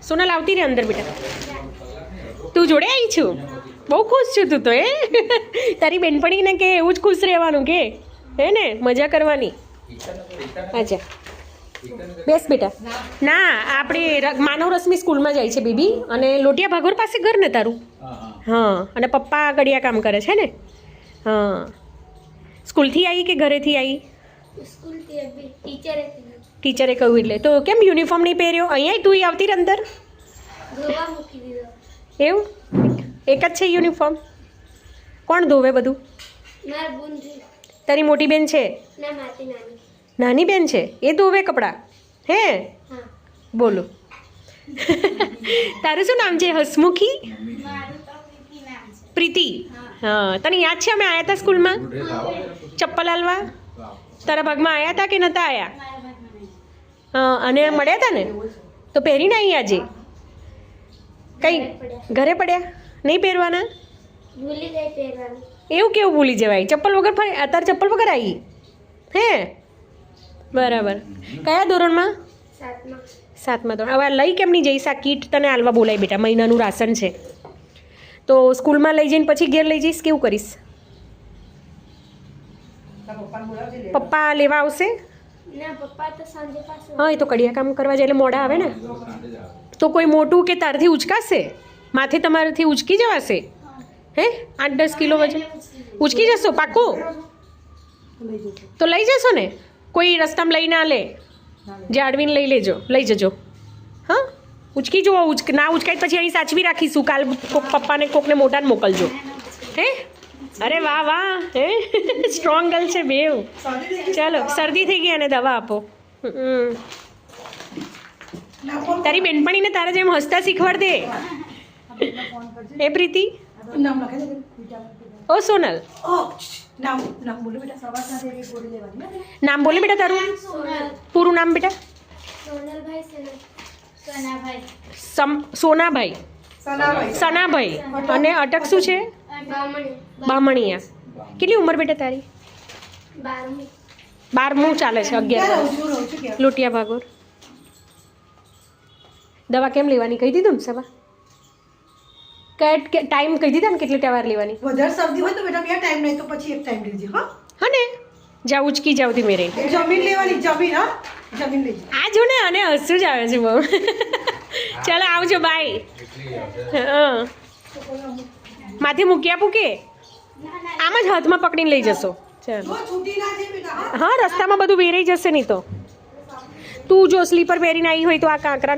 સોનલ આવતી રે અંદર બેટા. તું જોડે આવી છું, બહુ ખુશ છું તું તો. તારી બેનપણીને કે એવું જ ખુશ રહેવાનું કે હે ને, મજા કરવાની. અચ્છા બેસ બેટા. ના, આપણે માનવ રશ્મિ સ્કૂલમાં જાય છે બેબી, અને લોટિયા ભાગોર પાસે ઘર ને તારું? હા, અને પપ્પા ગળિયા કામ કરે છે ને? હા. સ્કૂલથી આવી કે ઘરેથી આવી? ટીચરે કહ્યું એટલે. તો કેમ યુનિફોર્મ નહીં પહેર્યો? અહીંયા તું આવતી અંદર? એવું? એક જ છે યુનિફોર્મ? કોણ ધોવે બધું? તારી મોટી બેન છે? નાની બેન છે, એ ધોવે કપડાં? હે બોલો. તારું શું નામ છે? હસમુખી? પ્રીતિ. હા, તને યાદ છે અમે આવ્યા હતા સ્કૂલમાં ચપ્પલ હાલવા? તારા ભાગમાં આવ્યા હતા કે નહોતા આવ્યા? હા, અને મળ્યા હતા ને? તો પહેરીને આવી આજે? કઈ ઘરે પડ્યા? નહીં પહેરવાના? એવું કેવું ભૂલી જવાય? ચપ્પલ વગર અત્યારે ચપ્પલ વગર આવી? હે બરાબર. કયા ધોરણમાં? 7મા ધોરણ. હવે લઈ કેમ નહીં જઈશ? આ કીટ તને હાલવા બોલાય બેટા, મહિનાનું રાશન છે. તો સ્કૂલમાં લઈ જઈને પછી ઘેર લઈ જઈશ? કેવું કરીશ? પપ્પા લેવા આવશે? હા, એ તો કડિયા કામ કરવા જાય એટલે મોડા આવે ને. તો કોઈ મોટું કે તારથી ઉચકાશે? માથે તમારાથી ઉચકી જવાશે? હે 8-10 કિલો વજન ઉચકી જશો પાક્કું? તો લઈ જશો ને? કોઈ રસ્તામાં લઈ ના લે, જાળવીને લઈ લેજો, લઈ જજો. હા, ઉચકી જુઓ. ના ઉચકાય પછી અહીં સાચવી રાખીશું. કાલ પપ્પાને કોકને મોટાને મોકલજો. હે અરે વાહ વાહ, હે સ્ટ્રોંગ ગર્લ છે બેવ. ચાલો, શરદી થઈ ગઈ અને દવા આપો. તારી બેનપણીને તારા જેમ હસતા શીખવાડ દે. એ પ્રીતિ. ઓ સોનલ, નામ બોલે બેટા તારું? પૂરું નામ બેટા? સોનાભાઈ. સનાભાઈ. અને અટક શું છે? બામણીયા. કેટલી ઉંમર બેટા તારી? 12મું ચાલે છે. 11 લોટિયા ભાગોર. દવા કેમ લેવાની કહી દીધું ને સવા? ટાઈમ કહી દીધા ને કેટલી વાર લેવાની? વધારે શરદી હોય તો બેટા બે ટાઈમ નહીં તો પછી એક ટાઈમ લેજે. હા ને, જા ઉચકી જાવ ધીમે રહી. જમીન લેવાની, જમીન. હા, જમીન લેજે. આ જો ને, અને હસવું જ આવે છે બહુ. ચાલો આવજો, બાય. હા, માથે મૂકી આપું કે આમ જ હાથમાં પકડીને લઈ જશો? ચાલો. હા, રસ્તામાં બધું વેરાઈ જશે નહીં તો. તું જો સ્લીપર પહેરીને આવી હોય તો આ કાંકરા